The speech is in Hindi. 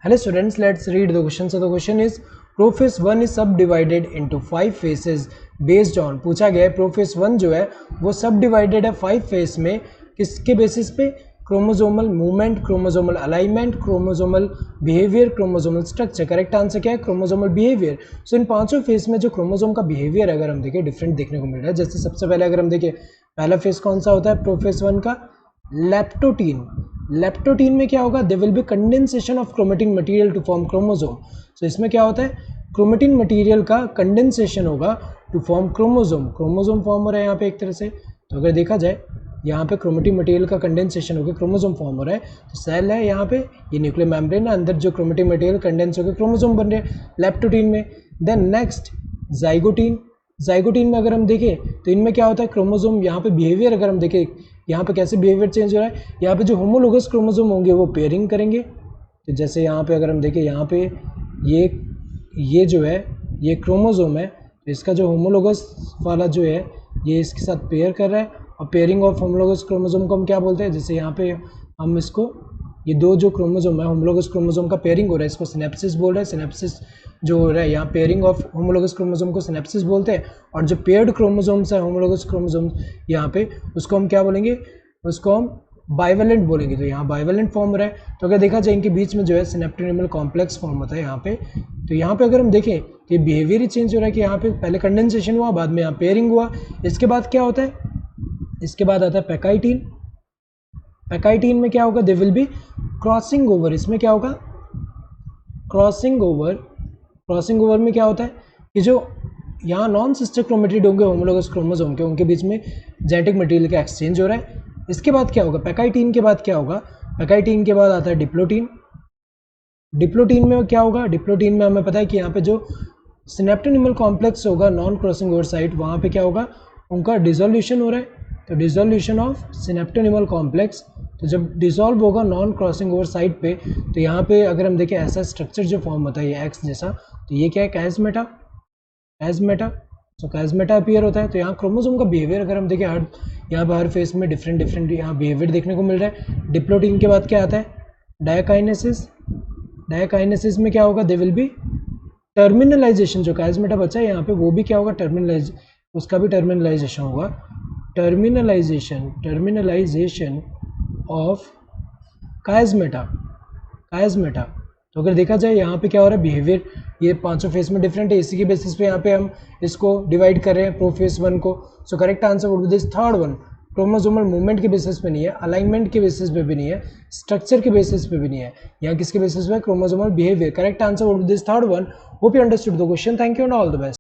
Hello students, let's read the question. So the question is Prophase 1 is subdivided into 5 phases based on, पूछा गया है Prophase 1 जो है वो subdivided है 5 phase में, किसके बेसिस पे? Chromosomal movement, chromosomal alignment, chromosomal behaviour, chromosomal structure. Correct answer क्या है? Chromosomal behaviour. सो इन पांचों फेज में जो क्रोमोसोम का बिहेवियर अगर हम देखें डिफरेंट देखने को मिल रहा है। जैसे सबसे पहले अगर हम देखें पहला फेज कौन सा होता है प्रोफेज 1 का? लेप्टोटीन। लेप्टोटीन में क्या होगा? There will be condensation of chromatin material to form chromosome. So इसमें क्या होता है? क्रोमेटिन मटेरियल का कंडेंसेशन होगा to form chromosome. Chromosome form हो रहा है यहाँ पे एक तरह से। तो अगर देखा जाए यहाँ पे क्रोमेटिन मटेरियल का कंडेंसेशन होकर क्रोमोसोम फॉर्म हो रहा है। तो सेल है यहाँ पे, ये न्यूक्लियर मेम्ब्रेन है, अंदर जो क्रोमेटिन मटेरियल कंडेंस होकर क्रोमोसोम बन रहे हैं लेप्टोटीन में। Then next zygotene. जाइगोटीन में अगर हम देखें तो इनमें क्या होता है? क्रोमोसोम यहाँ पे बिहेवियर अगर हम देखें यहाँ पे कैसे बिहेवियर चेंज हो रहा है। यहाँ पे जो होमोलोगस क्रोमोसोम होंगे वो पेयरिंग करेंगे। तो जैसे यहाँ पे अगर हम देखें यहाँ पे ये जो है ये क्रोमोसोम है, तो इसका जो होमोलोगस वाला जो है ये इसके साथ पेयर कर रहा है। और पेयरिंग ऑफ होमोलोगस क्रोमोसोम को हम क्या बोलते हैं? जैसे यहाँ पे हम इसको ये दो जो क्रोमोसोम है होमोलोगस क्रोमोसोम का पेयरिंग हो रहा है, इसको सिनेप्सिस बोल रहे हैं। सिनेप्सिस जो हो रहा है यहाँ पेयरिंग ऑफ होमोलोगस क्रोमोसोम को सिनेप्सिस बोलते हैं। और जो पेयर्ड क्रोमोसोम्स है होमोलोगस क्रोमोसोम यहाँ पे उसको हम क्या बोलेंगे? उसको हम बाइवेलेंट बोलेंगे। तो यहाँ बाइवेलेंट फॉर्म हो रहा है। तो अगर देखा जाए इनके बीच में जो है सिनेप्टोनिमल कॉम्प्लेक्स फॉर्म होता है यहाँ पे। तो यहाँ पे अगर हम देखें तो ये बिहेवियर ही चेंज हो रहा है कि यहाँ पे पहले कंडेंसेशन हुआ, बाद में यहाँ पेयरिंग हुआ। इसके बाद क्या होता है? इसके बाद आता है पैकाइटीन। पैकाइटीन में क्या होगा? They will be crossing over. इसमें क्या होगा? Crossing over. क्रॉसिंग ओवर में क्या होता है कि जो यहाँ नॉन सिस्टर क्रोमेटिड होंगे होमोलोगस क्रोमोसोम के, उनके बीच में जेनेटिक मटेरियल का एक्सचेंज हो रहा है। इसके बाद क्या होगा? पैकाइटीन के बाद क्या होगा? पैकाइटीन के बाद आता है डिप्लोटीन। डिप्लोटीन में क्या होगा? डिप्लोटीन में हमें पता है कि यहाँ पे जो सिनेप्टोनिमल कॉम्प्लेक्स होगा नॉन क्रॉसिंग ओवर साइट, वहाँ पे क्या होगा? उनका डिसोल्यूशन हो रहा है। तो डिसोल्यूशन ऑफ सिनेप्टोनिमल कॉम्प्लेक्स। तो जब डिसॉल्व होगा नॉन क्रॉसिंग ओवर साइट पे, तो यहाँ पे अगर हम देखें ऐसा स्ट्रक्चर जो फॉर्म होता है ये एक्स जैसा, तो ये क्या है? कैजमेटा। कैजमेटा। तो कैजमेटा अपीयर होता है। तो यहाँ क्रोमोसोम का बिहेवियर अगर हम देखें यहाँ पर हर फेस में डिफरेंट यहाँ बिहेवियर देखने को मिल रहा है। डिप्लोटीन के बाद क्या आता है? डायकाइनेसिस। डायकाइनेसिस में क्या होगा? They will be terminalisation. जो कैजमेटा बचा है यहाँ पे वो भी क्या होगा? टर्मिनलाइज, उसका भी टर्मिनलाइजेशन होगा। Terminalisation of chiasmata. कैजमेटा। तो अगर देखा जाए यहाँ पे क्या हो रहा है? बिहेवियर ये पांचों फेस में डिफरेंट है, इसी के बेसिस पे यहाँ पे हम इसको डिवाइड कर रहे हैं प्रोफेस 1 को। So correct answer would be this third one. Chromosomal movement के बेसिस पे नहीं है, अलाइनमेंट के बेसिस पे भी नहीं है, स्ट्रक्चर के बेसिस पे भी नहीं है, यहाँ किसके बेसिस पे? Chromosomal behaviour. Correct answer would be this third one. Hope you understood the question. Thank you and all the best.